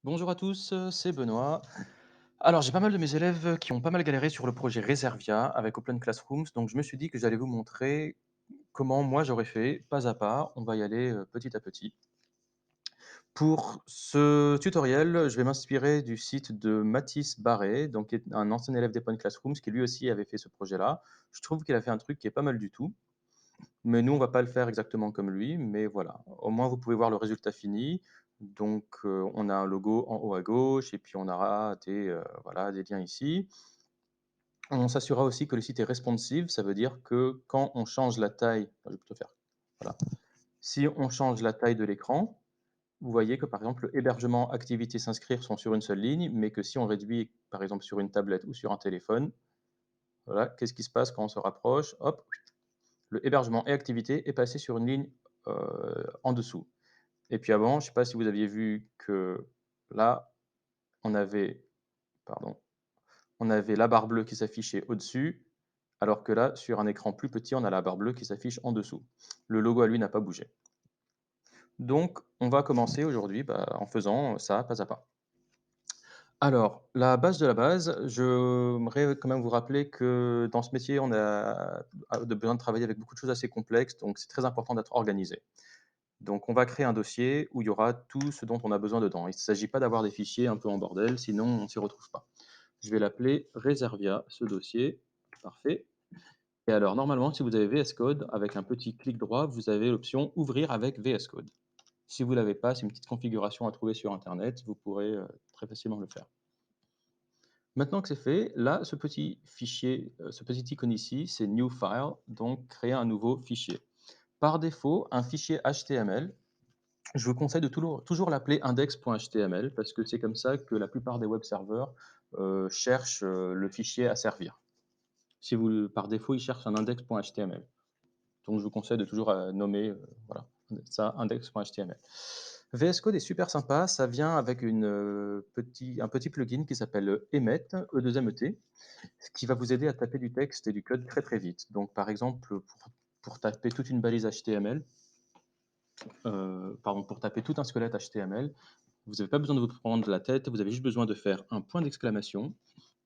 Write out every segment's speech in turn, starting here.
Bonjour à tous, c'est Benoît. Alors, j'ai pas mal de mes élèves qui ont pas mal galéré sur le projet Reservia avec Open Classrooms, donc je me suis dit que j'allais vous montrer comment moi j'aurais fait, pas à pas. On va y aller, petit à petit. Pour ce tutoriel, je vais m'inspirer du site de Mathis Barré, donc qui est un ancien élève d'Open Classrooms qui lui aussi avait fait ce projet-là. Je trouve qu'il a fait un truc qui est pas mal du tout, mais nous, on va pas le faire exactement comme lui, mais voilà. Au moins, vous pouvez voir le résultat fini. Donc, on a un logo en haut à gauche et puis on aura des, voilà, des liens ici. On s'assurera aussi que le site est responsive, ça veut dire que quand on change la taille, je vais plutôt faire, voilà. Si on change la taille de l'écran, vous voyez que par exemple, hébergement, activité, s'inscrire sont sur une seule ligne, mais que si on réduit par exemple sur une tablette ou sur un téléphone, voilà, qu'est-ce qui se passe quand on se rapproche? Hop, le hébergement et activité est passé sur une ligne en dessous. Et puis avant, je ne sais pas si vous aviez vu que là, on avait, pardon, on avait la barre bleue qui s'affichait au-dessus, alors que là, sur un écran plus petit, on a la barre bleue qui s'affiche en dessous. Le logo à lui n'a pas bougé. Donc, on va commencer aujourd'hui en faisant ça pas à pas. Alors, la base de la base, j'aimerais quand même vous rappeler que dans ce métier, on a besoin de travailler avec beaucoup de choses assez complexes, donc c'est très important d'être organisé. Donc, on va créer un dossier où il y aura tout ce dont on a besoin dedans. Il ne s'agit pas d'avoir des fichiers un peu en bordel, sinon on ne s'y retrouve pas. Je vais l'appeler Reservia, ce dossier. Parfait. Et alors, normalement, si vous avez VS Code, avec un petit clic droit, vous avez l'option Ouvrir avec VS Code. Si vous ne l'avez pas, c'est une petite configuration à trouver sur Internet. Vous pourrez très facilement le faire. Maintenant que c'est fait, là, ce petit fichier, ce petit icône ici, c'est New File, donc créer un nouveau fichier. Par défaut, un fichier HTML, je vous conseille de toujours l'appeler index.html parce que c'est comme ça que la plupart des web serveurs cherchent le fichier à servir. Si vous, par défaut, ils cherchent un index.html. Donc, je vous conseille de toujours nommer voilà, ça index.html. VS Code est super sympa. Ça vient avec un petit plugin qui s'appelle Emmet, E2MET, qui va vous aider à taper du texte et du code très très vite. Donc, par exemple, pour taper toute une balise HTML, pardon, pour taper tout un squelette HTML, vous n'avez pas besoin de vous prendre la tête, vous avez juste besoin de faire un point d'exclamation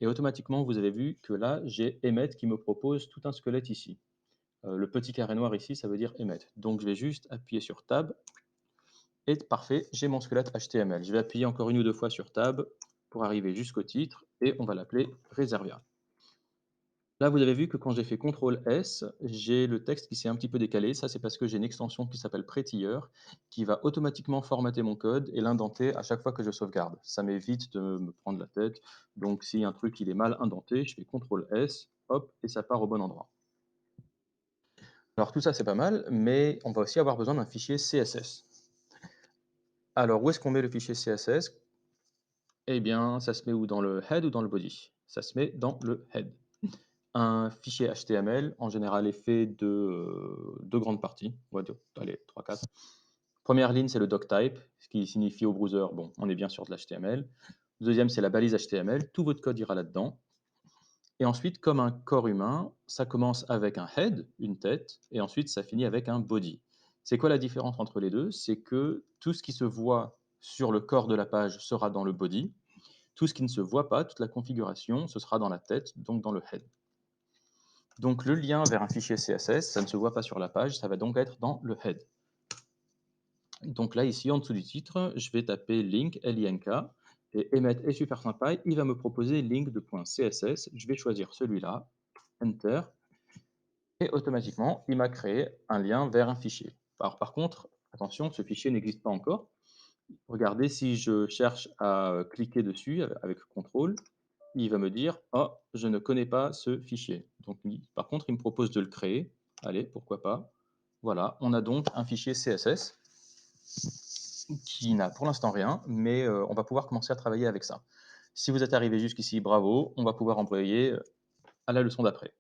et automatiquement, vous avez vu que là, j'ai Emmet qui me propose tout un squelette ici. Le petit carré noir ici, ça veut dire Emmet. Donc, je vais juste appuyer sur Tab et parfait, j'ai mon squelette HTML. Je vais appuyer encore une ou deux fois sur Tab pour arriver jusqu'au titre et on va l'appeler Reservia. Là, vous avez vu que quand j'ai fait CTRL S, j'ai le texte qui s'est un petit peu décalé. Ça, c'est parce que j'ai une extension qui s'appelle Prettier, qui va automatiquement formater mon code et l'indenter à chaque fois que je sauvegarde. Ça m'évite de me prendre la tête. Donc, si un truc il est mal indenté, je fais CTRL S, hop, et ça part au bon endroit. Alors tout ça, c'est pas mal, mais on va aussi avoir besoin d'un fichier CSS. Alors, où est-ce qu'on met le fichier CSS? Eh bien, ça se met où? Dans le head ou dans le body? Ça se met dans le head. Un fichier HTML, en général, est fait de 2 grandes parties, on va dire, allez, 3-4. Première ligne, c'est le doctype, ce qui signifie au browser, bon, on est bien sur de l'HTML. Deuxième, c'est la balise HTML, tout votre code ira là-dedans. Et ensuite, comme un corps humain, ça commence avec un head, une tête, et ensuite ça finit avec un body. C'est quoi la différence entre les deux? C'est que tout ce qui se voit sur le corps de la page sera dans le body, tout ce qui ne se voit pas, toute la configuration, ce sera dans la tête, donc dans le head. Donc le lien vers un fichier CSS, ça ne se voit pas sur la page, ça va donc être dans le head. Donc là, ici, en dessous du titre, je vais taper link, L-I-N-K, et Emmet est super sympa, il va me proposer link de .css, je vais choisir celui-là, Enter, et automatiquement, il m'a créé un lien vers un fichier. Alors par contre, attention, ce fichier n'existe pas encore. Regardez, si je cherche à cliquer dessus avec CTRL, il va me dire: «Oh, je ne connais pas ce fichier». Donc par contre, il me propose de le créer. Allez, pourquoi pas. Voilà, on a donc un fichier CSS qui n'a pour l'instant rien, mais on va pouvoir commencer à travailler avec ça. Si vous êtes arrivé jusqu'ici, bravo, on va pouvoir employer à la leçon d'après.